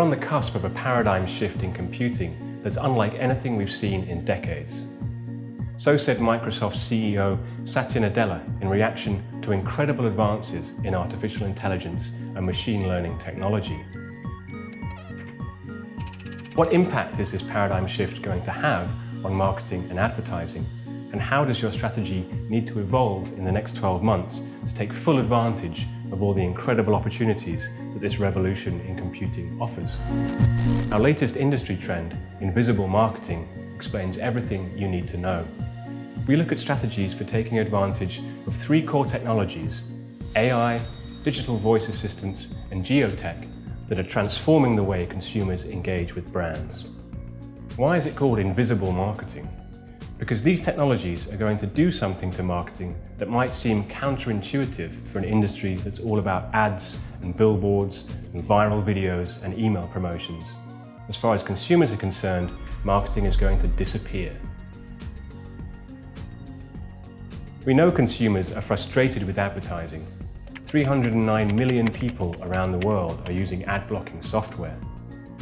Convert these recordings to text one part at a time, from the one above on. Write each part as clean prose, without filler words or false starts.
on the cusp of a paradigm shift in computing that's unlike anything we've seen in decades. So said Microsoft CEO Satya Nadella in reaction to incredible advances in artificial intelligence and machine learning technology. What impact is this paradigm shift going to have on marketing and advertising? And how does your strategy need to evolve in the next 12 months to take full advantage of all the incredible opportunities that this revolution in computing offers? Our latest industry trend, invisible marketing, explains everything you need to know. We look at strategies for taking advantage of three core technologies: AI, digital voice assistants, and geotech, that are transforming the way consumers engage with brands. Why is it called invisible marketing? Because these technologies are going to do something to marketing that might seem counterintuitive for an industry that's all about ads and billboards and viral videos and email promotions. As far as consumers are concerned, marketing is going to disappear. We know consumers are frustrated with advertising. 309 million people around the world are using ad blocking software.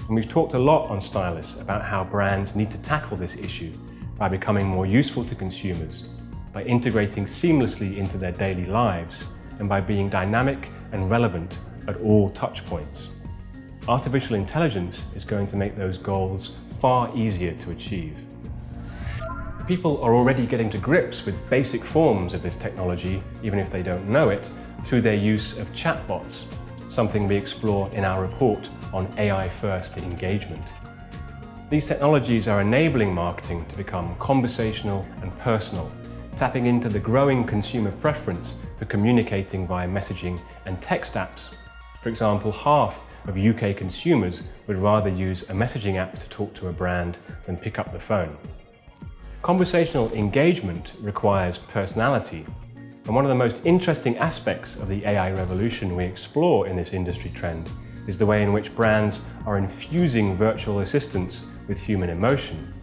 And we've talked a lot on Stylus about how brands need to tackle this issue by becoming more useful to consumers, by integrating seamlessly into their daily lives, and by being dynamic and relevant at all touch points. Artificial intelligence is going to make those goals far easier to achieve. People are already getting to grips with basic forms of this technology, even if they don't know it, through their use of chatbots, something we explore in our report on AI-first engagement. These technologies are enabling marketing to become conversational and personal, tapping into the growing consumer preference for communicating via messaging and text apps. For example, half of UK consumers would rather use a messaging app to talk to a brand than pick up the phone. Conversational engagement requires personality, and one of the most interesting aspects of the AI revolution we explore in this industry trend is the way in which brands are infusing virtual assistants with human emotion.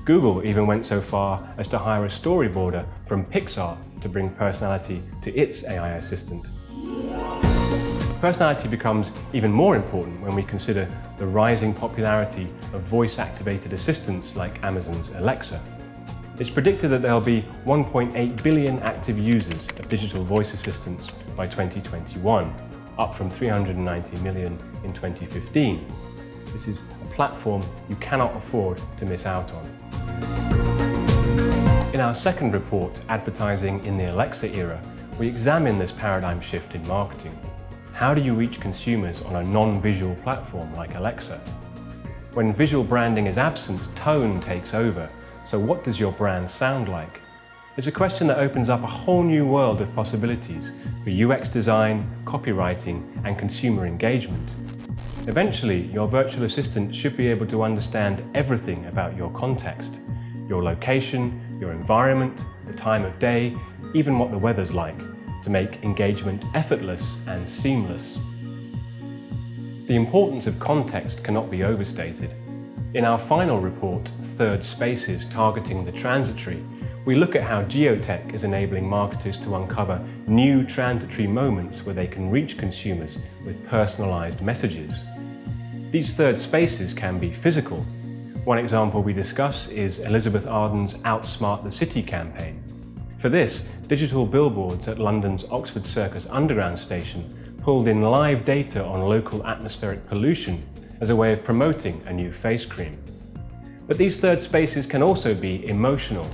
Google even went so far as to hire a storyboarder from Pixar to bring personality to its AI assistant. Personality becomes even more important when we consider the rising popularity of voice-activated assistants like Amazon's Alexa. It's predicted that there'll be 1.8 billion active users of digital voice assistants by 2021, up from 390 million in 2015. This is a platform you cannot afford to miss out on. In our second report, Advertising in the Alexa Era, we examine this paradigm shift in marketing. How do you reach consumers on a non-visual platform like Alexa? When visual branding is absent, tone takes over. So what does your brand sound like? It's a question that opens up a whole new world of possibilities for UX design, copywriting, and consumer engagement. Eventually, your virtual assistant should be able to understand everything about your context, your location, your environment, the time of day, even what the weather's like, to make engagement effortless and seamless. The importance of context cannot be overstated. In our final report, Third Spaces Targeting the Transitory, we look at how geotech is enabling marketers to uncover new transitory moments where they can reach consumers with personalized messages. These third spaces can be physical. One example we discuss is Elizabeth Arden's Outsmart the City campaign. For this, digital billboards at London's Oxford Circus Underground station pulled in live data on local atmospheric pollution as a way of promoting a new face cream. But these third spaces can also be emotional.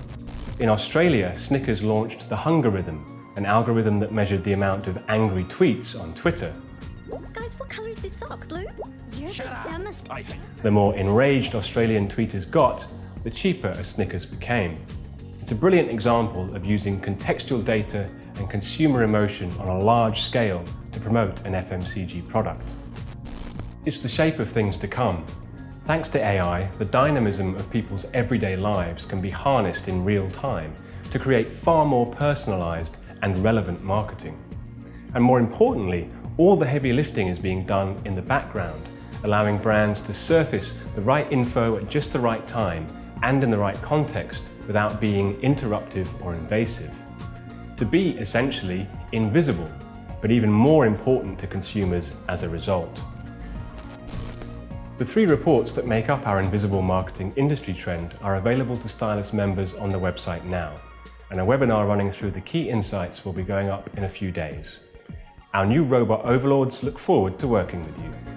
In Australia, Snickers launched the Hunger Rhythm, an algorithm that measured the amount of angry tweets on Twitter. Guys, what colour is this sock? Blue? You're the dumbest. The more enraged Australian tweeters got, the cheaper a Snickers became. It's a brilliant example of using contextual data and consumer emotion on a large scale to promote an FMCG product. It's the shape of things to come. Thanks to AI, the dynamism of people's everyday lives can be harnessed in real time to create far more personalized and relevant marketing. And more importantly, all the heavy lifting is being done in the background, allowing brands to surface the right info at just the right time and in the right context without being interruptive or invasive. To be essentially invisible, but even more important to consumers as a result. The 3 reports that make up our invisible marketing industry trend are available to Stylus members on the website now, and a webinar running through the key insights will be going up in a few days. Our new robot overlords look forward to working with you.